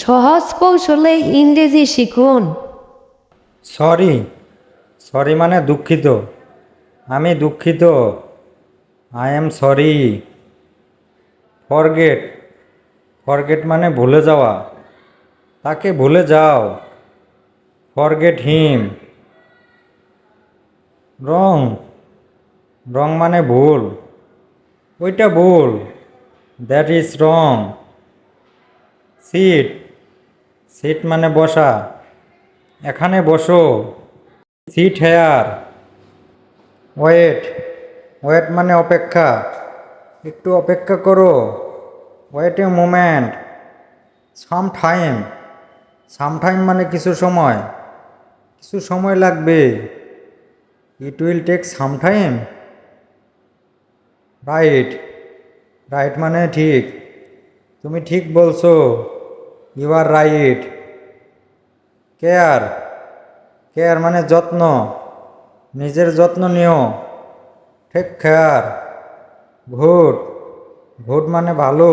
সহজ কৌশলে ইংরেজি শিখুন। সরি, সরি মানে দুঃখিত, আমি দুঃখিত। I am sorry. Forget, forget মানে ভুলে যাওয়া, তাকে ভুলে যাও। Forget him. রং, রং মানে ভুল, ওইটা ভুল, that is wrong. Seat, seat মানে বসা, এখানে বসো। Sit here. ওয়েট, ওয়েট মানে অপেক্ষা, একটু অপেক্ষা করো। Wait a moment. Some time, some time মানে কিছু সময়, কিছু সময় লাগবে। It will take some time. Right, right মানে ঠিক, তুমি ঠিক বলছো। You are right. Care, care মানে যত্ন, নিজের যত্ন নিও। Take care. গুড, গুড মানে ভালো,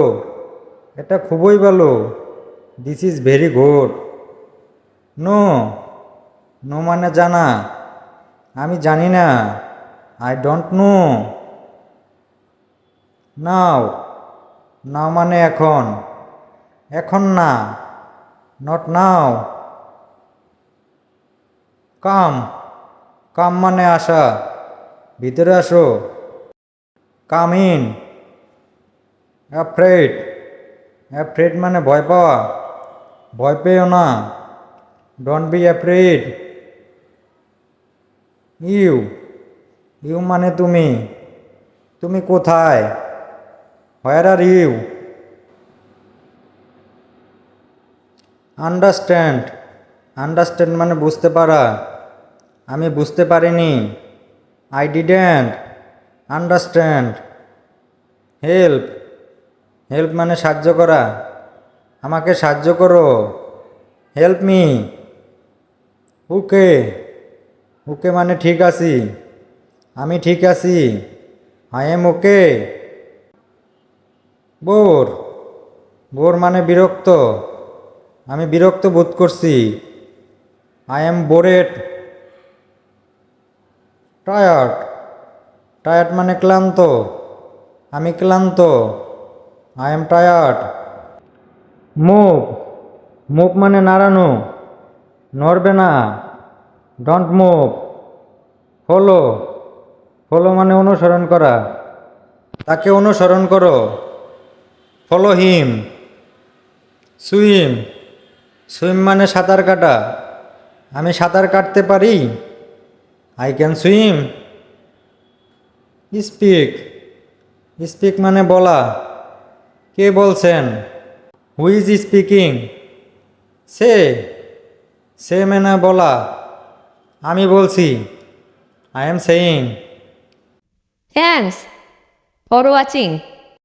এটা খুবই ভালো। This is very good. No, no মানে জানা, আমি জানি না। I don't know. Now, now মানে এখন, এখন না। Not now. কাম, কাম মানে আসা, ভিতরে আসো। Come in. অ্যাফ্রেড, অ্যাফ্রেড মানে ভয় পাওয়া, ভয় পেও না। Don't be afraid. You, you মানে তুমি, তুমি কোথায়? Where are you? Understand, understand মানে বুঝতে পারা, আমি বুঝতে পারিনি। I didn't understand. Help, help মানে সাহায্য করা, আমাকে সাহায্য করো। Help me. ওকে, ওকে মানে ঠিক আছি, আমি ঠিক আছি। I am okay. Bore, bore মানে বিরক্ত, আমি বিরক্ত বোধ করছি। I am bored. Tired, tired মানে ক্লান্ত, আমি ক্লান্ত। I am tired. Move, move মানে নাড়ানো, নড়বে না। Don't move. ফলো, ফলো মানে অনুসরণ করা, তাকে অনুসরণ করো। Follow him. সুইম, সুইম মানে সাঁতার কাটা, আমি সাঁতার কাটতে পারি। I can swim. Speak, speak মানে বলা, কে বলছেন? Who is speaking? সে, সে মানে বলা, আমি বলছি। I am saying. Thanks for watching.